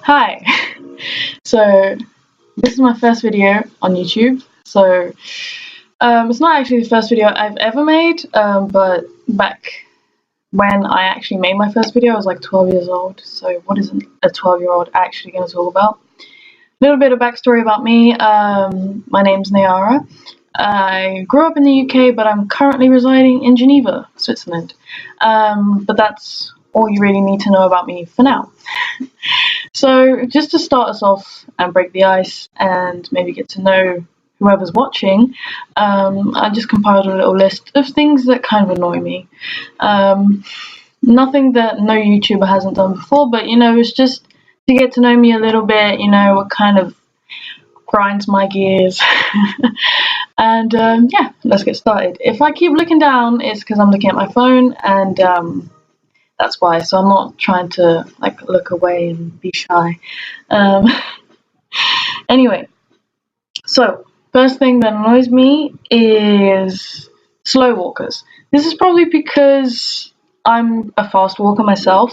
Hi. So this is my first video on YouTube. So it's not actually the first video I've ever made, but back when I actually made my first video, I was like 12 years old. So what is a 12-year-old actually going to talk about? A little bit of backstory about me. My name's Nayara. I grew up in the UK, but I'm currently residing in Geneva, Switzerland. But that's all you really need to know about me for now. So just to start us off and break the ice and maybe get to know whoever's watching, I just compiled a little list of things that kind of annoy me. Nothing that no YouTuber hasn't done before, but it's just to get to know me a little bit, what kind of grinds my gears. And yeah, let's get started. If I keep looking down, it's because I'm looking at my phone, and that's why. So I'm not trying to look away and be shy. Anyway, so first thing that annoys me is slow walkers. This is probably because I'm a fast walker myself,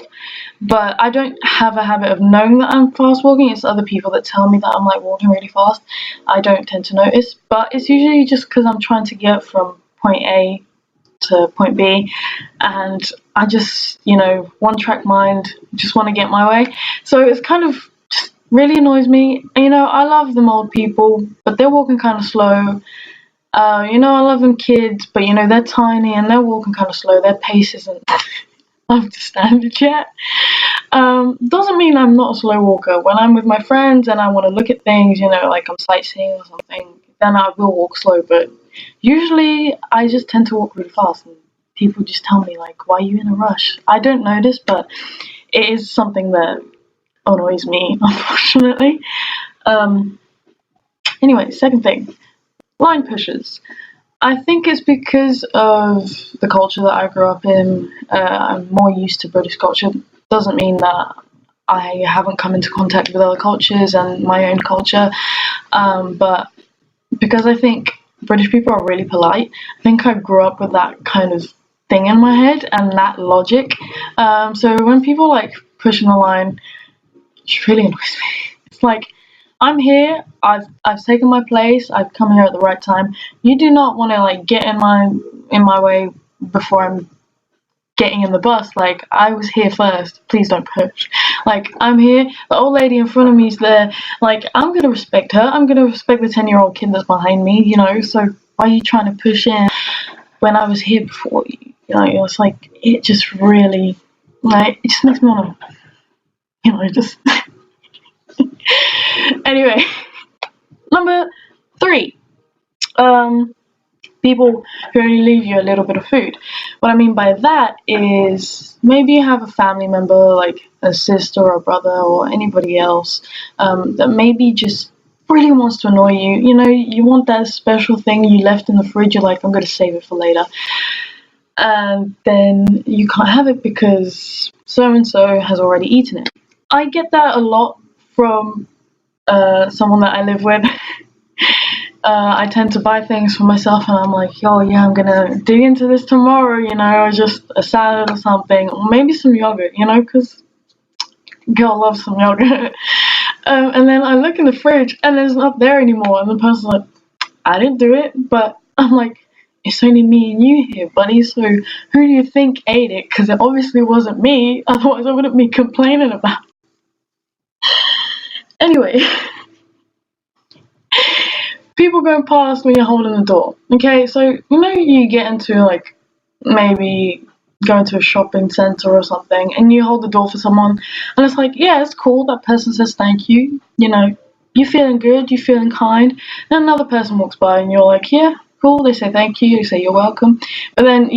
but I don't have a habit of knowing that I'm fast walking. It's other people that tell me that I'm walking really fast. I don't tend to notice, but it's usually just because I'm trying to get from point A to point B, and I just, one track mind, just want to get my way. So it's kind of just really annoys me. I love them old people, but they're walking kind of slow. I love them kids, but they're tiny and they're walking kind of slow. Their pace isn't up to standard yet. Doesn't mean I'm not a slow walker. When I'm with my friends and I want to look at things, like I'm sightseeing or something, then I will walk slow, but usually I just tend to walk really fast, and people just tell me why are you in a rush? I don't notice, but it is something that annoys me, unfortunately. Anyway, second thing, line pushers. I think it's because of the culture that I grew up in. I'm more used to British culture. Doesn't mean that I haven't come into contact with other cultures and my own culture, but because I think British people are really polite, I think I grew up with that kind of thing in my head and that logic. So when people pushing the line, it really annoys me. It's I'm here, I've taken my place, I've come here at the right time. You do not want to get in my way before I'm getting in the bus. I was here first, please don't push. I'm here, the old lady in front of me is there, I'm gonna respect her, I'm gonna respect the 10-year-old kid that's behind me, so why are you trying to push in when I was here before you? It's it just really, it just makes me wanna, just anyway. Number 3, people who only leave you a little bit of food. What I mean by that is maybe you have a family member, like a sister or a brother or anybody else, that maybe just really wants to annoy you. You want that special thing you left in the fridge, you're I'm going to save it for later. And then you can't have it because so-and-so has already eaten it. I get that a lot from someone that I live with. I tend to buy things for myself and I'm oh yeah, I'm gonna dig into this tomorrow, or just a salad or something, or maybe some yogurt, because girl loves some yogurt. And then I look in the fridge and it's not there anymore, and the person's I didn't do it, but I'm it's only me and you here, buddy, so who do you think ate it? Because it obviously wasn't me, otherwise I wouldn't be complaining about it. Anyway. People going past when you're holding the door. Okay, so you get into maybe going to a shopping center or something, and you hold the door for someone, and it's yeah, it's cool. That person says thank you. You're feeling good, you're feeling kind. Then another person walks by, and you're yeah, cool. They say thank you. They say you're welcome. But then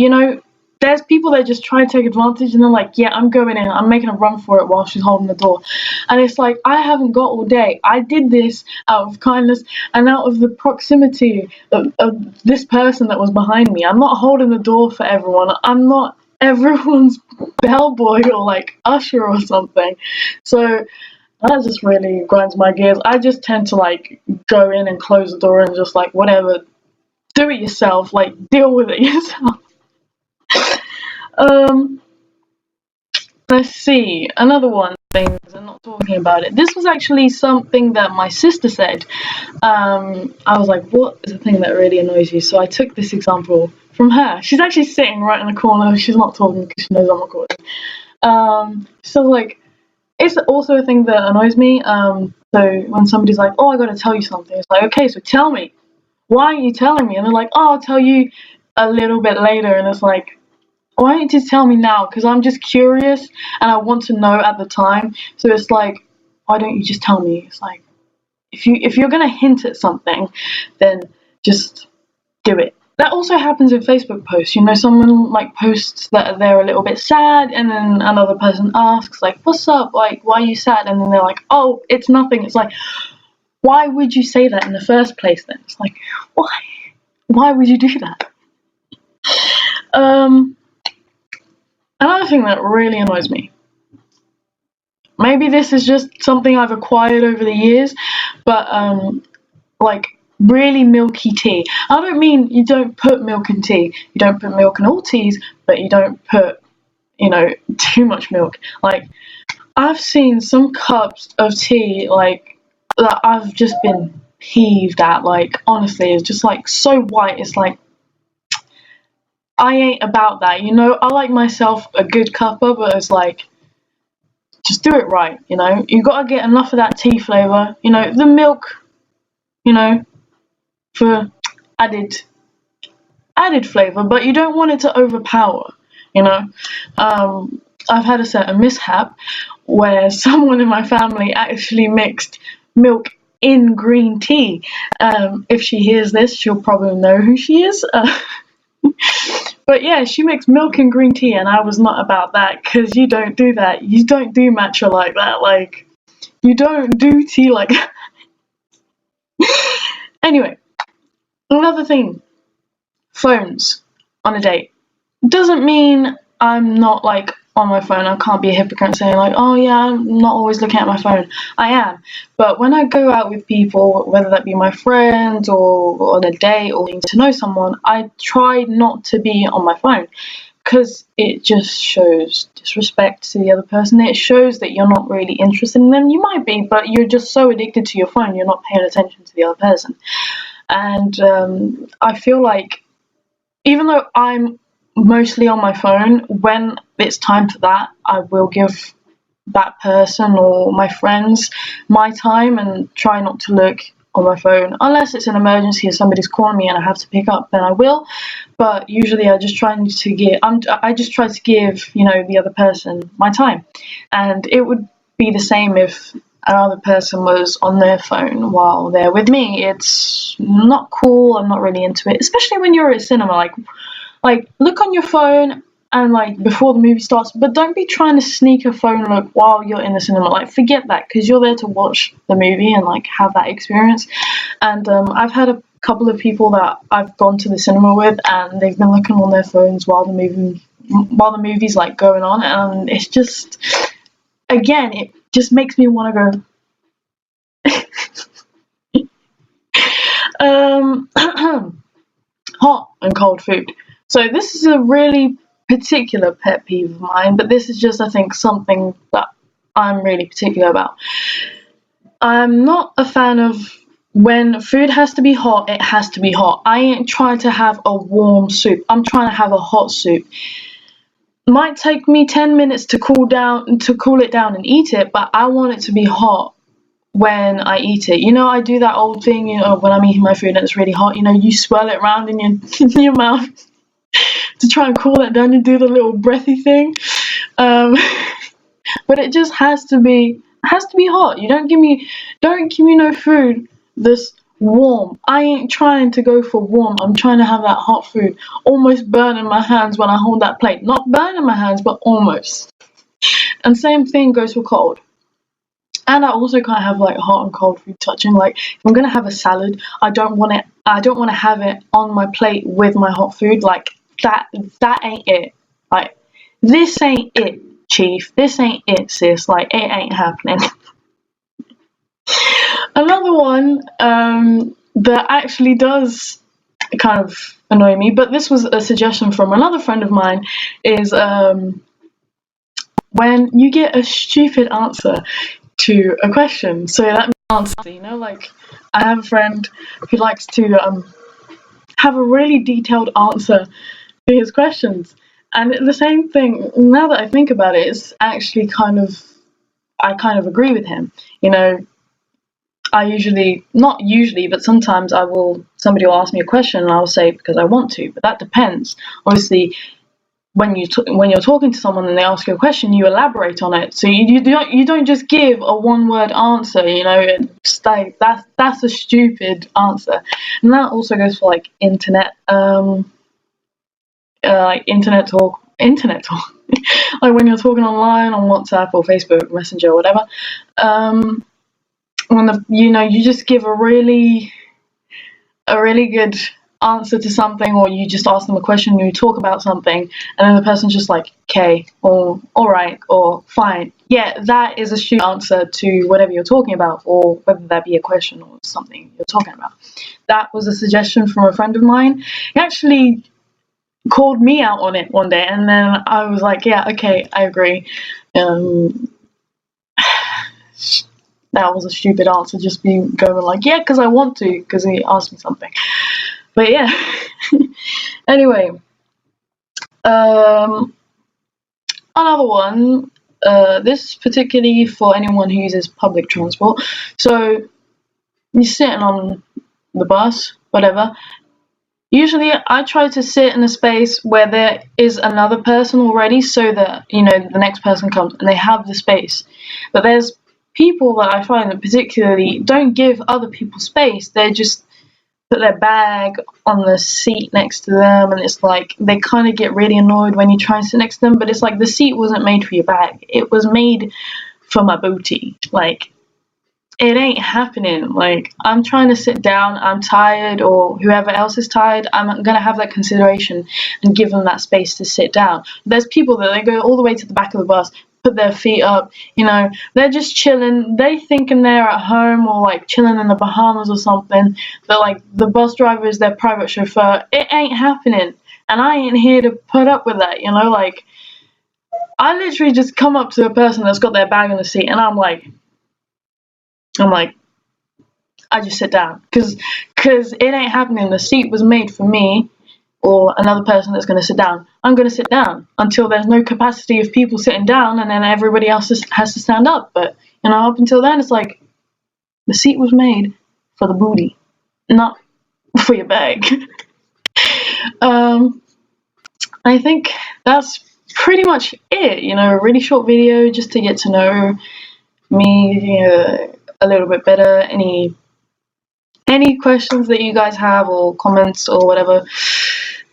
there's people that just try to take advantage, and they're yeah, I'm going in, I'm making a run for it while she's holding the door. And it's I haven't got all day. I did this out of kindness and out of the proximity of this person that was behind me. I'm not holding the door for everyone. I'm not everyone's bellboy or usher or something. So that just really grinds my gears. I just tend to go in and close the door and just whatever, do it yourself, deal with it yourself. Let's see, another one. things and not talking about it. This was actually something that my sister said. I was like, what is the thing that really annoys you? So I took this example from her. She's actually sitting right in the corner. She's not talking because she knows I'm recording. So like, it's also a thing that annoys me. So when somebody's like, oh, I gotta tell you something, it's like, okay, so tell me. Why aren't you telling me? And they're like, oh, I'll tell you a little bit later. And it's like, why don't you just tell me now? Because I'm just curious and I want to know at the time. So it's like, why don't you just tell me? It's like, if you're gonna hint at something, then just do it. That also happens in Facebook posts. You know, someone like posts that they're a little bit sad, and then another person asks like, "What's up? Like, why are you sad?" And then they're like, "Oh, it's nothing." It's like, why would you say that in the first place? Then it's like, why? Why would you do that? Another thing that really annoys me. Maybe this is just something I've acquired over the years, but like really milky tea. I don't mean you don't put milk in tea. You don't put milk in all teas, but you don't put, too much milk. Like, I've seen some cups of tea like that I've just been peeved at. Like, honestly, it's just like so white. It's like, I ain't about that. I like myself a good cuppa, but it's like, just do it right. You gotta get enough of that tea flavor. The milk, for added flavor, but you don't want it to overpower. I've had a certain mishap where someone in my family actually mixed milk in green tea. If she hears this, she'll probably know who she is. But yeah, she mixed milk and green tea, and I was not about that, because you don't do that. You don't do matcha like that. Like, you don't do tea like that. Anyway, another thing, phones on a date. Doesn't mean I'm not like on my phone. I can't be a hypocrite saying like, oh yeah, I'm not always looking at my phone. I am. But when I go out with people, whether that be my friends or on a date or getting to know someone, I try not to be on my phone, because it just shows disrespect to the other person. It shows that you're not really interested in them. You might be, but you're just so addicted to your phone, you're not paying attention to the other person. And I feel like, even though I'm mostly on my phone, when it's time for that, I will give that person or my friends my time and try not to look on my phone. Unless it's an emergency or somebody's calling me and I have to pick up, then I will. But usually I just try to give the other person my time. And it would be the same if another person was on their phone while they're with me. It's not cool. I'm not really into it, especially when you're at cinema. Like, look on your phone and like before the movie starts, but don't be trying to sneak a phone look while you're in the cinema. Like, forget that, because you're there to watch the movie and like have that experience. And I've had a couple of people that I've gone to the cinema with, and they've been looking on their phones while the movie's like going on, and it's just, again, it just makes me want to go. Hot and cold food. So this is a really particular pet peeve of mine, but this is just, I think, something that I'm really particular about. I'm not a fan of when food has to be hot, it has to be hot. I ain't trying to have a warm soup. I'm trying to have a hot soup. Might take me 10 minutes to cool it down and eat it, but I want it to be hot when I eat it. I do that old thing, when I'm eating my food and it's really hot, you swirl it around in your mouth to try and cool it down. You do the little breathy thing. But it just has to be hot. You don't give me no food that's warm. I ain't trying to go for warm. I'm trying to have that hot food, almost burning my hands when I hold that plate. Not burning my hands, but almost. And same thing goes for cold. And I also can't have like hot and cold food touching. Like, if I'm gonna have a salad, I don't want to have it on my plate with my hot food. Like, that ain't it. Like, this ain't it, chief. This ain't it, sis. Like, it ain't happening. Another one that actually does kind of annoy me, but this was a suggestion from another friend of mine, is when you get a stupid answer to a question. So that answer, like I have a friend who likes to have a really detailed answer to his questions. And the same thing, now that I think about it, it's actually I kind of agree with him. Not usually, but sometimes somebody will ask me a question and I'll say because I want to, but that depends. Obviously, when you're talking to someone and they ask you a question, you elaborate on it. So you don't just give a one-word answer. It's like that's a stupid answer. And that also goes for like internet talk, like when you're talking online on WhatsApp or Facebook Messenger or whatever. When you just give a really good answer to something, or you just ask them a question and you talk about something, and then the person's just like, okay, or all right, or fine. Yeah, that is a stupid answer to whatever you're talking about, or whether that be a question or something you're talking about. That was a suggestion from a friend of mine. He actually called me out on it one day, and then I was like, yeah, okay, I agree. That was a stupid answer, just being going like, yeah, because I want to, because he asked me something. But yeah. Anyway, another one. This is particularly for anyone who uses public transport. So you're sitting on the bus, whatever. Usually I try to sit in a space where there is another person already, so that the next person comes and they have the space. But there's people that I find that particularly don't give other people space. They just put their bag on the seat next to them, and it's like they kind of get really annoyed when you try and sit next to them, but it's like the seat wasn't made for your bag, it was made for my booty. Like, it ain't happening. Like, I'm trying to sit down, I'm tired, or whoever else is tired, I'm gonna have that consideration and give them that space to sit down. There's people that they go all the way to the back of the bus, put their feet up, they're just chilling, they thinking they're at home or like chilling in the Bahamas or something, but like the bus driver is their private chauffeur. It ain't happening, and I ain't here to put up with that. Like, I literally just come up to a person that's got their bag on the seat, and I'm like, I just sit down, because it ain't happening. The seat was made for me or another person that's going to sit down. I'm going to sit down until there's no capacity of people sitting down, and then everybody else has to stand up. But up until then, it's like the seat was made for the booty, not for your bag. I think that's pretty much it. A really short video just to get to know me a little bit better. Any questions that you guys have, or comments or whatever,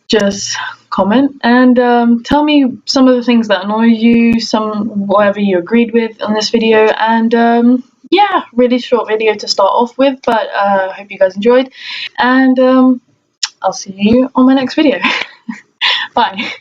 just comment and tell me some of the things that annoy you, whatever you agreed with on this video. And yeah, really short video to start off with, but I hope you guys enjoyed, and I'll see you on my next video. Bye.